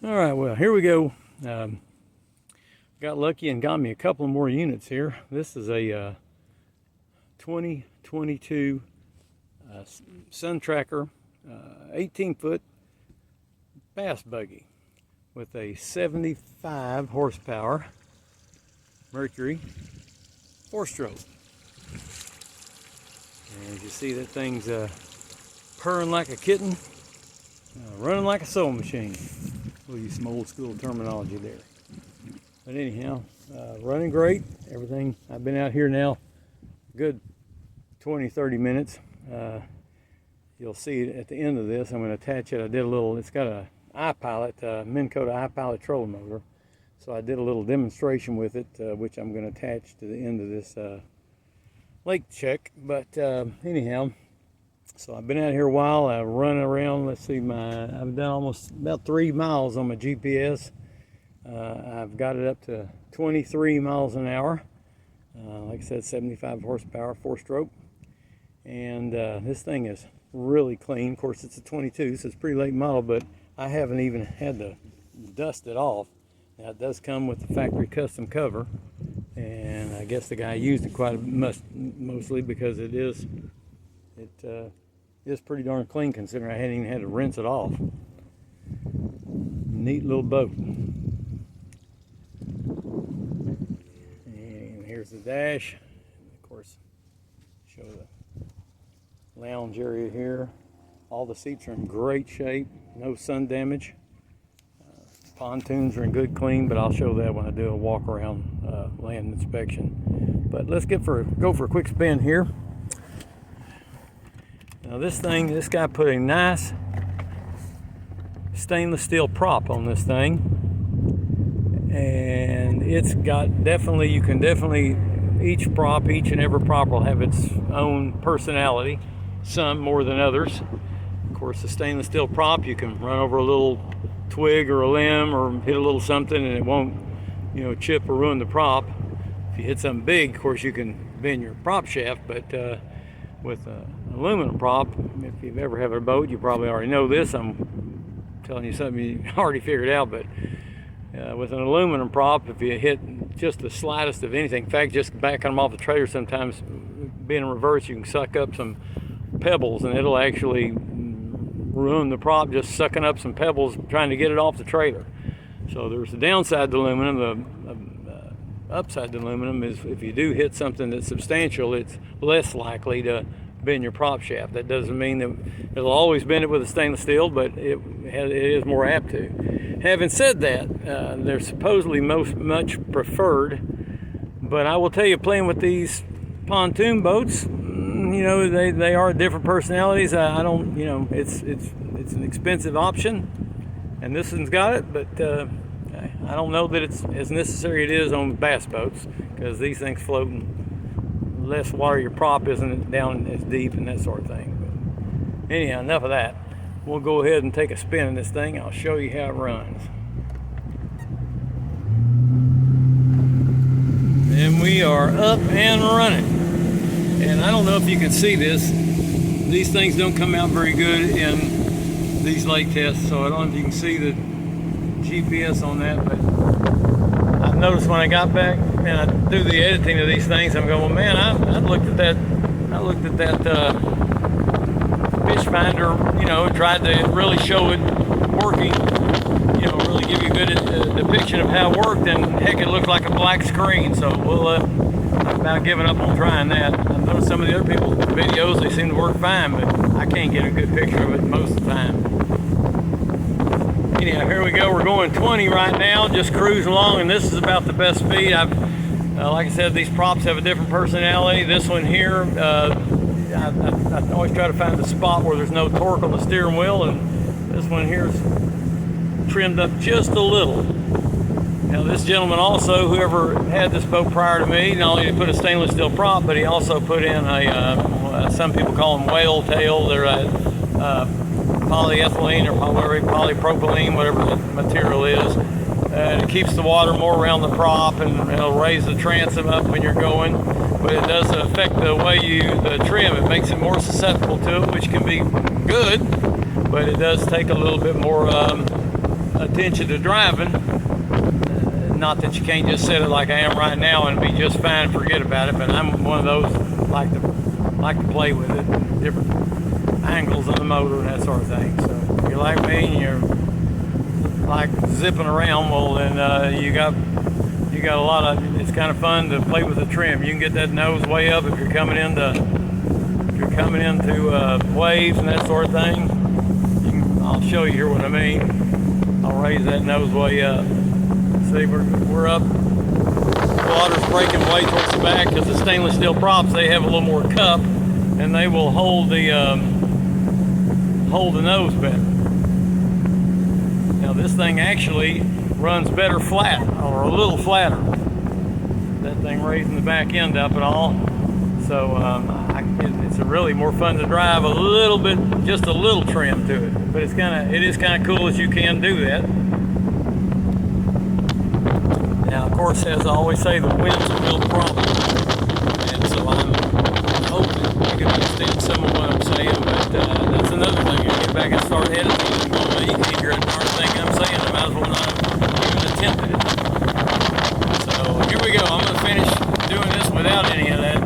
All right, well, here we go. Got lucky and got me a couple more units here. This is a 2022 Suntracker 18-foot bass buggy with a 75 horsepower Mercury 4-stroke. And as you see, that thing's purring like a kitten, running like a sewing machine. We'll use some old school terminology there. But anyhow, running great. Everything. I've been out here now a good 20-30 minutes. You'll see it at the end of this. I'm going to attach it. I did a little, it's got a iPilot, MINNKOTA iPilot trolling motor. So I did a little demonstration with it, which I'm going to attach to the end of this lake check. But anyhow, so I've been out here a while. I've run around. Let's see, I've done almost about 3 miles on my GPS. I've got it up to 23 miles an hour. Like I said, 75 horsepower, 4-stroke. And this thing is really clean. Of course, it's a 22, so it's a pretty late model, but I haven't even had to dust it off. Now, it does come with the factory custom cover, and I guess the guy used it quite mostly because it is pretty darn clean considering I hadn't even had to rinse it off. Neat little boat. And here's the dash. And of course, show the lounge area here. All the seats are in great shape, no sun damage. Pontoons are in good clean, but I'll show that when I do a walk around land inspection. But let's go for a quick spin here. Now this guy put a nice stainless steel prop on this thing, and it's got you can definitely, each and every prop will have its own personality, some more than others. Of course, the stainless steel prop, you can run over a little twig or a limb or hit a little something and it won't, chip or ruin the prop. If you hit something big, of course, you can bend your prop shaft, but with an aluminum prop, if you've ever had a boat, you probably already know this. I'm telling you something you already figured out, but with an aluminum prop, if you hit just the slightest of anything, in fact, just backing them off the trailer sometimes, being in reverse, you can suck up some pebbles and it'll actually ruin the prop just sucking up some pebbles trying to get it off the trailer. So there's the downside to aluminum. The upside to aluminum is if you do hit something that's substantial, it's less likely to bend your prop shaft. That doesn't mean that it'll always bend it with a stainless steel, but it is more apt to. Having said that, they're supposedly much preferred, but I will tell you, playing with these pontoon boats, they are different personalities. I don't, it's an expensive option, and this one's got it, but I don't know that it's as necessary it is on bass boats, because these things floating less water, your prop isn't down as deep and that sort of thing. But anyhow, enough of that. We'll go ahead and take a spin in this thing. I'll show you how it runs. And we are up and running. And I don't know if you can see this. These things don't come out very good in these lake tests, so I don't know if you can see the GPS on that, but I've noticed when I got back and I do the editing of these things, I'm going, well, man, I looked at that fish finder, and tried to really show it working, really give you a good depiction of how it worked, and heck, it looked like a black screen. So I've about given up on trying that. I've noticed some of the other people's videos, they seem to work fine, but I can't get a good picture of it most of the time. Anyhow, here we go. We're going 20 right now, just cruising along, and this is about the best speed. Like I said, these props have a different personality. This one here, I always try to find the spot where there's no torque on the steering wheel, and this one here's trimmed up just a little. Now this gentleman also, whoever had this boat prior to me, not only did he put a stainless steel prop, but he also put in some people call them whale tail. They're polyethylene or polypropylene, whatever the material is. And it keeps the water more around the prop, and it'll raise the transom up when you're going. But it does affect the way the trim. It makes it more susceptible to it, which can be good, but it does take a little bit more attention to driving. Not that you can't just set it like I am right now and be just fine, forget about it, but I'm one of those like to play with it, different angles of the motor and that sort of thing. So if you're like me and you're like zipping around, well then you got a lot of, it's kind of fun to play with the trim. You can get that nose way up if you're coming into waves and that sort of thing. I'll show you here what I mean. I'll raise that nose way up. See, we're up. The water's breaking way towards the back because the stainless steel props, they have a little more cup and they will hold the nose better. Now this thing actually runs better flat, or a little flatter. That thing raising the back end up and all. So it's a really more fun to drive, a little bit, just a little trim to it. But it is kind of cool that you can do that. Now, of course, as I always say, the wind's a real problem. And so I'm hoping you can understand some of what I'm saying, but that's another thing. I get back and start heading, you can't hear a darn thing I'm saying. I might as well not even attempt it. So here we go. I'm going to finish doing this without any of that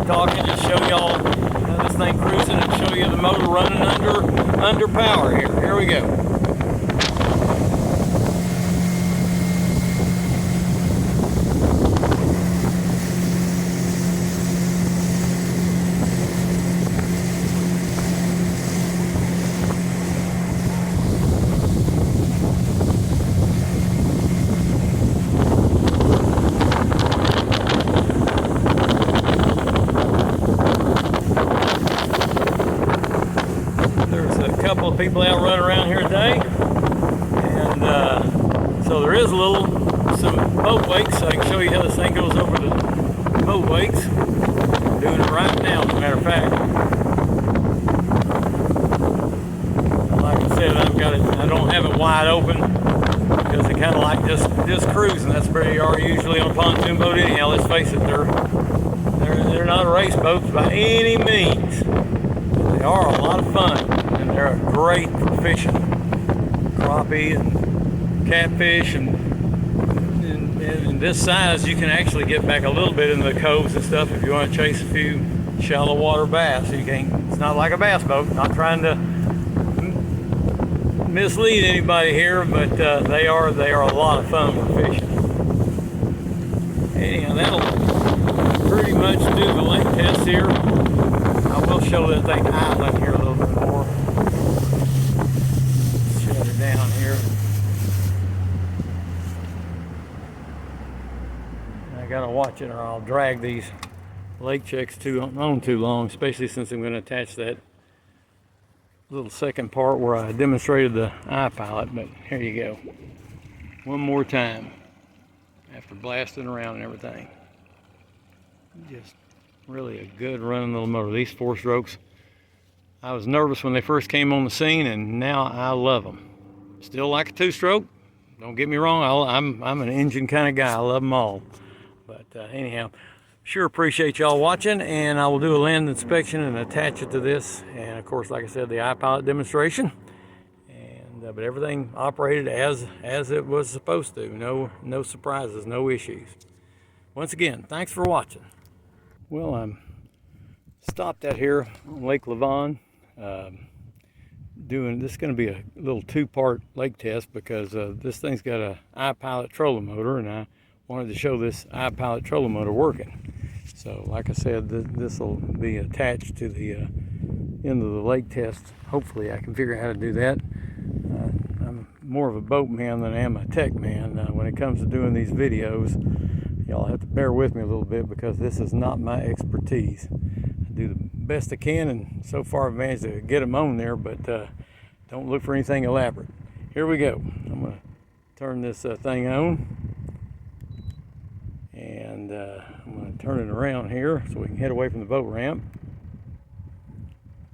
talking, just show y'all this thing cruising and show you the motor running under power here. Here we go. People out running around here today, and so there is some boat wakes. So I can show you how this thing goes over the boat wakes. I'm doing it right now, as a matter of fact. Like I said, I don't have it wide open because it kind of like just cruising. That's where you are usually on a pontoon boat anyhow. Let's face it, they're not race boats by any means. They are a lot of fun. They're great for fishing, crappie and catfish, and this size you can actually get back a little bit in the coves and stuff if you want to chase a few shallow water bass. It's not like a bass boat. Not trying to mislead anybody here, but they are a lot of fun for fishing. Anyhow, that'll pretty much do the lake test here. I will show that thing idling here a little bit more. Down here. I gotta watch it or I'll drag these lake checks on too long, especially since I'm going to attach that little second part where I demonstrated the iPilot. But here you go. One more time after blasting around and everything. Just really a good running little motor. These 4-strokes, I was nervous when they first came on the scene, and now I love them. Still like a 2-stroke, don't get me wrong, I'm an engine kind of guy. I love them all. But anyhow, sure appreciate y'all watching, and I will do a land inspection and attach it to this. And of course, like I said, the iPilot demonstration. And but everything operated as it was supposed to. No surprises, no issues. Once again, thanks for watching. Well, I'm stopped out here on Lake Lavon. This is going to be a little 2-part lake test because this thing's got a iPilot trolling motor, and I wanted to show this iPilot trolling motor working. So like I said, this will be attached to the end of the lake test. Hopefully I can figure out how to do that. I'm more of a boat man than I am a tech man when it comes to doing these videos. Y'all have to bear with me a little bit because this is not my expertise. I do the best I can, and so far I've managed to get them on there, but don't look for anything elaborate. Here we go. I'm going to turn this thing on, and I'm going to turn it around here so we can head away from the boat ramp.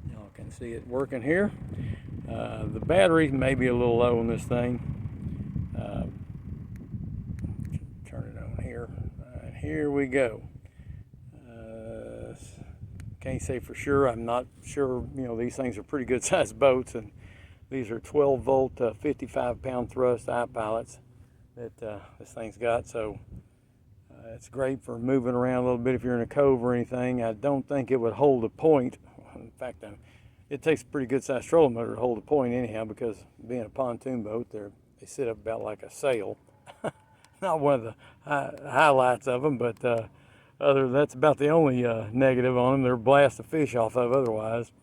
Y'all can see it working here. The battery may be a little low on this thing. Turn it on here. And here we go. Can't say for sure. I'm not sure. These things are pretty good sized boats, and These are 12 volt, 55 pound thrust eye pilots that this thing's got. So it's great for moving around a little bit if you're in a cove or anything. I don't think it would hold a point. In fact, it takes a pretty good sized trolling motor to hold a point anyhow, because being a pontoon boat, they sit up about like a sail. Not one of the highlights of them, but that's about the only negative on them. They're a blast to fish off of otherwise.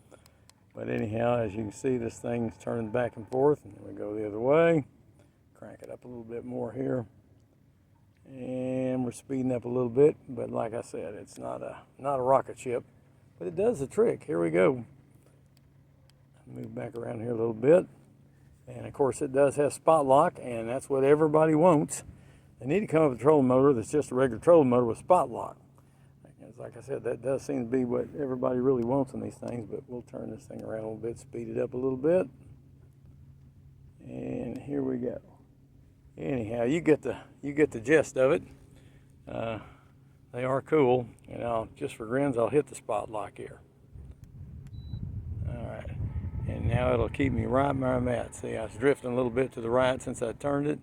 But anyhow, as you can see, this thing's turning back and forth, and then we go the other way. Crank it up a little bit more here. And we're speeding up a little bit, but like I said, it's not a rocket ship, but it does the trick. Here we go. Move back around here a little bit. And of course it does have spot lock, and that's what everybody wants. They need to come up with a trolling motor that's just a regular trolling motor with spot lock. Like I said, that does seem to be what everybody really wants in these things, but we'll turn this thing around a little bit, speed it up a little bit. And here we go. Anyhow, you get the gist of it. They are cool, and just for grins, I'll hit the spot lock here. All right, and now it'll keep me right where I'm at. See, I was drifting a little bit to the right since I turned it.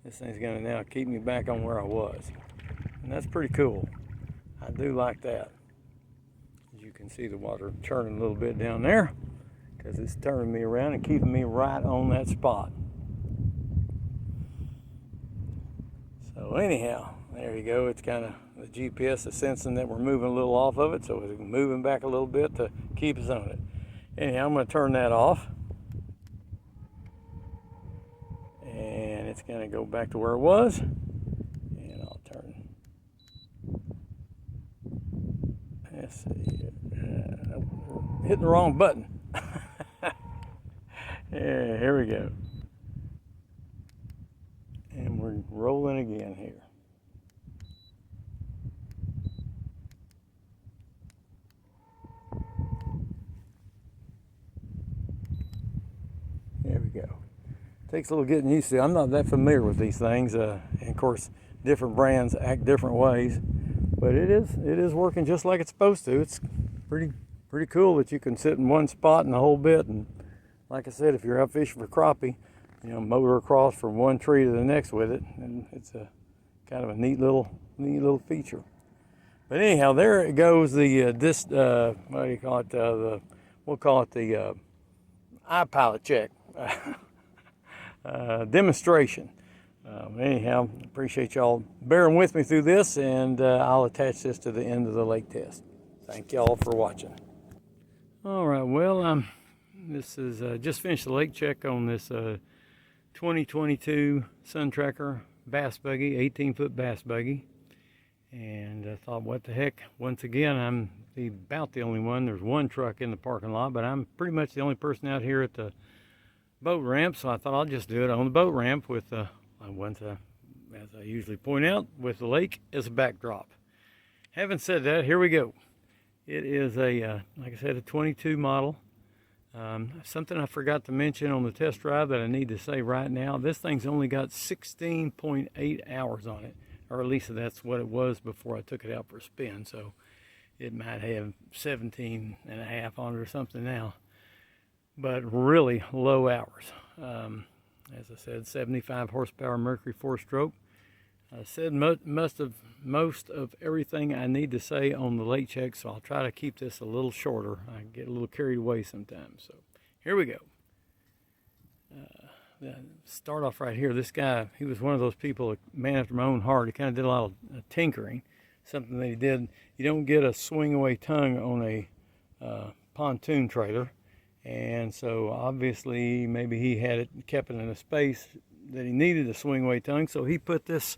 This thing's gonna now keep me back on where I was, and that's pretty cool. I do like that. As you can see, the water churning a little bit down there because it's turning me around and keeping me right on that spot. So anyhow, there you go. It's kind of, the GPS is sensing that we're moving a little off of it, so it's moving back a little bit to keep us on it. Anyhow, I'm going to turn that off. And it's going to go back to where it was. And I'll turn. Let's see. Hitting the wrong button. Yeah, here we go. And we're rolling again here. There we go. Takes a little getting used to. I'm not that familiar with these things, and of course, different brands act different ways. But it is working just like it's supposed to. It's pretty cool that you can sit in one spot and the whole bit. And like I said, if you're out fishing for crappie, motor across from one tree to the next with it, and it's a kind of a neat little feature. But anyhow, there it goes. The what do you call it? We'll call it the iPilot check demonstration. Anyhow, appreciate y'all bearing with me through this, and I'll attach this to the end of the lake test. Thank y'all for watching. All right, well, this is just finished the lake check on this 2022 Suntracker bass buggy, 18-foot bass buggy. And I thought, what the heck? Once again, I'm about the only one. There's one truck in the parking lot, but I'm pretty much the only person out here at the boat ramp. So I thought I'll just do it on the boat ramp with as I usually point out, with the lake as a backdrop. Having said that, here we go. It is a, like I said, a 22 model. Something I forgot to mention on the test drive that I need to say right now, this thing's only got 16.8 hours on it, or at least that's what it was before I took it out for a spin. So it might have 17 and a half on it or something now, but really low hours. As I said, 75 horsepower Mercury 4-stroke. I said most of everything I need to say on the lake check, so I'll try to keep this a little shorter. I get a little carried away sometimes. So here we go. Start off right here. This guy, he was one of those people, a man after my own heart. He kind of did a lot of tinkering. Something that he did. You don't get a swing away tongue on a pontoon trailer, and so obviously maybe he had it, kept it in a space that he needed a swing away tongue. So he put this.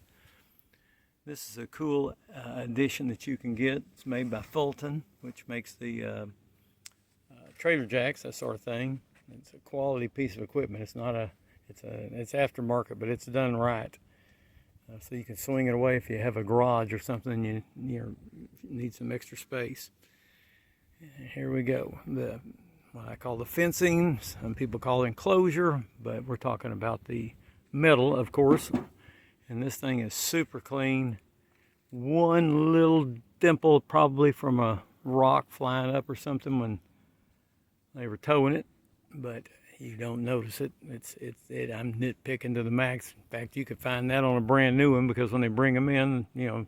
This is a cool addition that you can get. It's made by Fulton, which makes the trailer jacks, that sort of thing. It's a quality piece of equipment. It's not it's aftermarket, but it's done right. So you can swing it away if you have a garage or something. You need some extra space. And here we go. What I call the fencing. Some people call it enclosure, but we're talking about the metal, of course. And this thing is super clean. One little dimple probably from a rock flying up or something when they were towing it. But you don't notice it. I'm nitpicking to the max. In fact, you could find that on a brand new one, because when they bring them in, you know,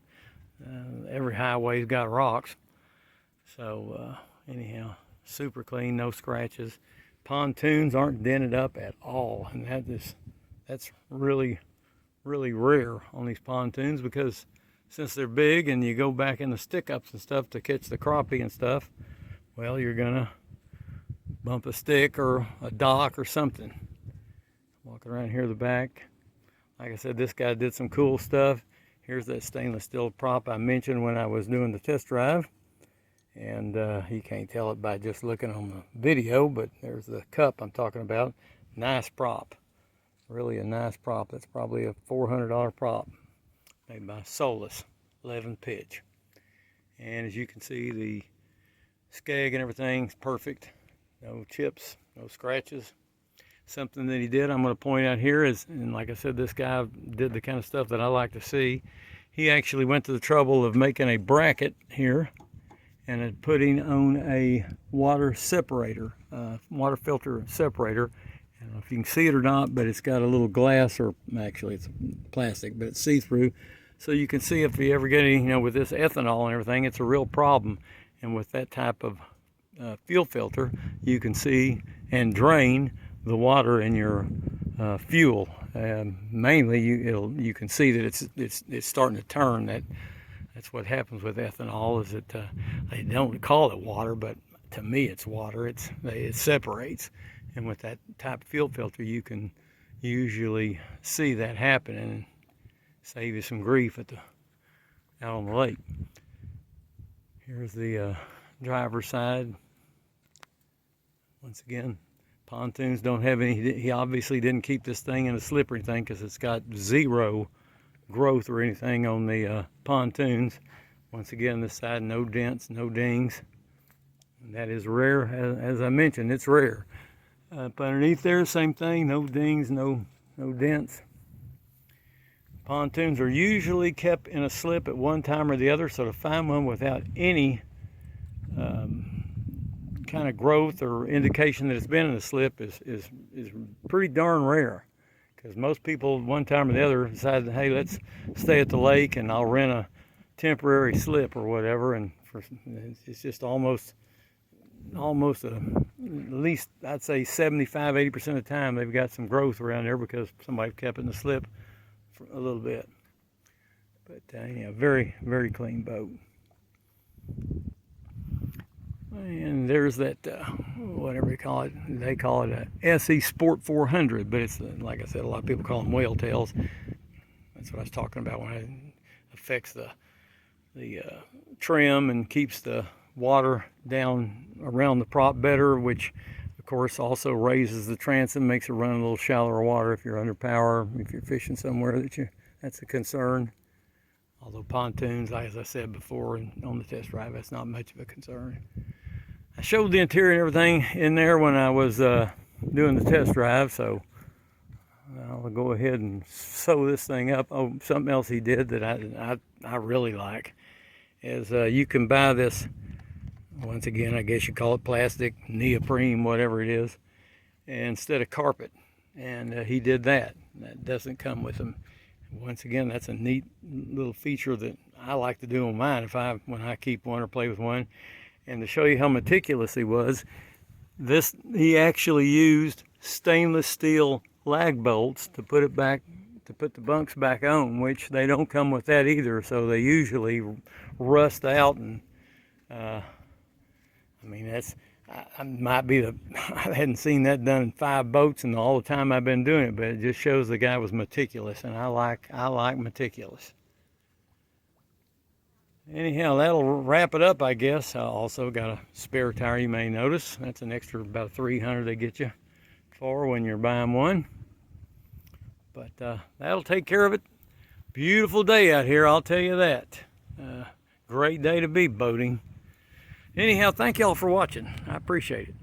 every highway's got rocks. So anyhow, super clean, no scratches. Pontoons aren't dented up at all, and that's really rare on these pontoons, because since they're big and you go back in the stick-ups and stuff to catch the crappie and stuff, well, you're gonna bump a stick or a dock or something. Walk around here the back. Like I said, this guy did some cool stuff. Here's that stainless steel prop I mentioned when I was doing the test drive. And you can't tell it by just looking on the video, but there's the cup I'm talking about. Nice prop. Really a nice prop. That's probably a $400 prop. Made by Solus, 11 pitch. And as you can see, the skeg and everything's perfect. No chips, no scratches. Something that he did, I'm going to point out here is, and like I said, this guy did the kind of stuff that I like to see. He actually went to the trouble of making a bracket here and putting on a water separator, water filter separator. I don't know if you can see it or not, but it's got a little glass, or actually it's plastic, but it's see-through. So you can see if you ever get any, you know, with this ethanol and everything, it's a real problem. And with that type of fuel filter, you can see and drain the water in your fuel. Mainly, you can see that it's starting to turn. That's what happens with ethanol. Is that they don't call it water, but to me it's water. It separates, and with that type of fuel filter, you can usually see that happening and save you some grief out on the lake. Here's the driver's side. Once again, pontoons don't have any. He obviously didn't keep this thing in a slippery thing, because it's got zero growth or anything on the pontoons. Once again, this side, no dents, no dings. And that is rare. As I mentioned, it's rare. Up underneath there, same thing, no dings, no dents. Pontoons are usually kept in a slip at one time or the other, so to find one without any kind of growth or indication that it's been in a slip is pretty darn rare. Because most people, one time or the other, decide, hey, let's stay at the lake and I'll rent a temporary slip or whatever, and it's just almost at least, I'd say 75–80% of the time they've got some growth around there, because somebody kept it in the slip for a little bit. But yeah, very clean boat. And there's that whatever you call it, they call it a SE Sport 400, but it's, like I said, a lot of people call them whale tails. That's what I was talking about, when it affects the trim and keeps the water down around the prop better, which of course also raises the transom, makes it run a little shallower water if you're under power, if you're fishing somewhere that's a concern. Although pontoons, as I said before on the test drive, that's not much of a concern. I showed the interior and everything in there when I was doing the test drive, so I'll go ahead and sew this thing up. Oh, something else he did that I really like is you can buy this, once again, I guess you call it plastic, neoprene, whatever it is, instead of carpet. And he did that. That doesn't come with them. Once again, that's a neat little feature that I like to do on mine when I keep one or play with one. And to show you how meticulous he was, he actually used stainless steel lag bolts to put the bunks back on, which they don't come with that either, so they usually rust out. And I mean, I hadn't seen that done in 5 boats in all the time I've been doing it, but it just shows the guy was meticulous, and I like meticulous. Anyhow, that'll wrap it up, I guess. I also got a spare tire, you may notice. That's an extra about $300 they get you for when you're buying one. But that'll take care of it. Beautiful day out here, I'll tell you that. Great day to be boating. Anyhow, thank y'all for watching. I appreciate it.